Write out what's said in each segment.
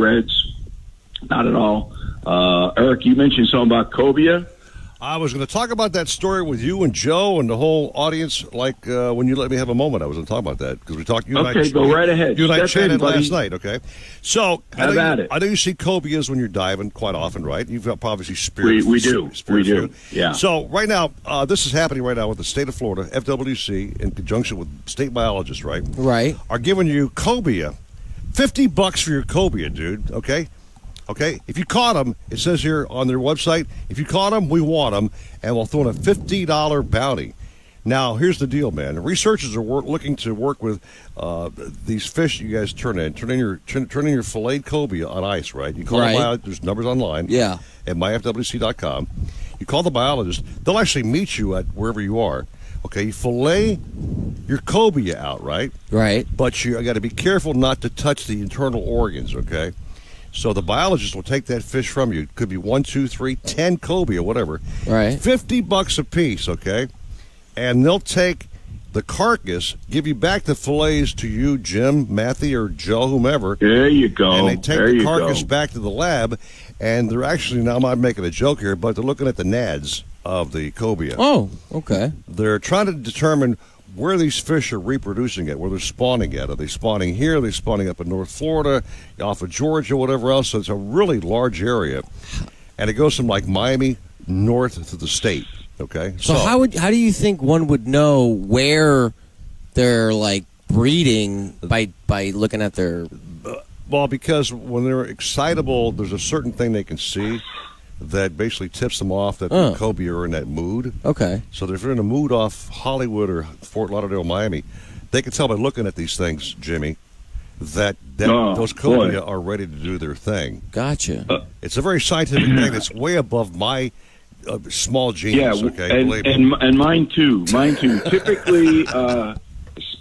reds, not at all. Eric, you mentioned something about cobia. I was going to talk about that story with you and Joe and the whole audience. Like when you let me have a moment, I was going to talk about that because we talked. Okay, go right ahead. You and I Step chatted in, last night. Okay, so I know you see cobias when you're diving quite often, right? You've obviously spear. We do. Yeah. So right now, this is happening right now with the state of Florida, FWC, in conjunction with state biologists, right? Right. Are giving you cobia, $50 for your cobia, dude. Okay, if you caught them, it says here on their website, if you caught them, we want them, and we'll throw in a $50 bounty. Now, here's the deal, man. Researchers are looking to work with these fish you guys turn in your filleted cobia on ice, right? You call the biologist, there's numbers online at myfwc.com. You call the biologist. They'll actually meet you at wherever you are. Okay, you fillet your cobia out, right? Right. But you got to be careful not to touch the internal organs, okay? So the biologist will take that fish from you. It could be 1, 2, 3, 10 cobia, whatever. Right. $50 a piece, okay? And they'll take the carcass, give you back the fillets to you, Jim, Matthew, or Joe, whomever. There you go. And they take the carcass back to the lab, and they're actually, now I'm not making a joke here, but they're looking at the nads of the cobia. Oh, okay. They're trying to determine where these fish are reproducing at, where they're spawning at. Are they spawning here? Are they spawning up in North Florida, off of Georgia, whatever else? So it's a really large area. And it goes from like Miami north to the state, okay? So how do you think one would know where they're like breeding by looking at their... Well, because when they're excitable, there's a certain thing they can see that basically tips them off that the cobia are in that mood. Okay. So if they're in a mood off Hollywood or Fort Lauderdale, Miami, they can tell by looking at these things, Jimmy, that those cobia are ready to do their thing. Gotcha. It's a very scientific thing that's way above my small genius. Okay, and mine too. Typically,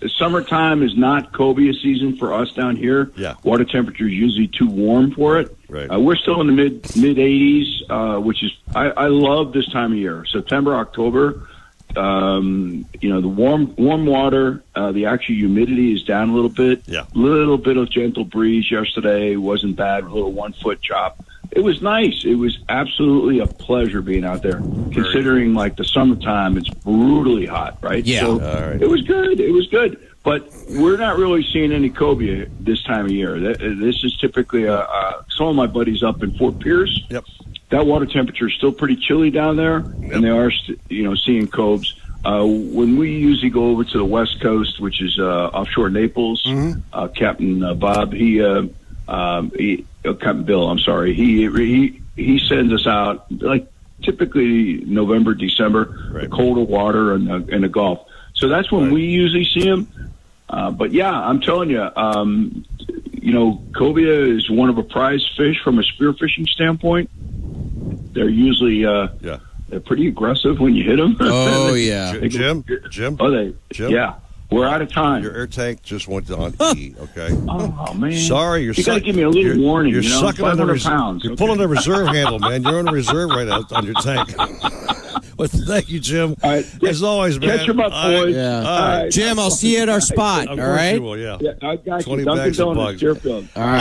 summertime is not cobia season for us down here. Yeah. Water temperature is usually too warm for it. Right. We're still in the mid 80s, which is I love this time of year. September, October. The warm water. The actual humidity is down a little bit. Yeah. Little bit of gentle breeze yesterday. Wasn't bad. A little 1 foot chop. It was nice. It was absolutely a pleasure being out there. Considering like the summertime, it's brutally hot, right? Yeah. So it was good. It was good. But we're not really seeing any cobia this time of year. This is typically some of my buddies up in Fort Pierce. Yep. That water temperature is still pretty chilly down there, and they are, seeing cobes. When we usually go over to the West Coast, which is offshore Naples, Captain Bob, Captain Bill, I'm sorry, he sends us out like typically November, December, the colder water in the Gulf. So that's when we usually see them. But yeah, I'm telling you, cobia is one of a prized fish from a spearfishing standpoint. They're usually they're pretty aggressive when you hit them. Oh yeah, Jim. Jim. Yeah. We're out of time. Your air tank just went on E. Okay. Oh man. Sorry, you got to give me a little warning. You're sucking on the pounds. You're pulling the reserve handle, man. You're on a reserve right now on your tank. Well, thank you, Jim. All right, as always, man. Catch him up, boys. Yeah. All right. Jim, I'll see you at our spot. Of all course right. you will, yeah. I got 20 you. Dunkin' bags of Donuts, bugs. Deerfield. All right.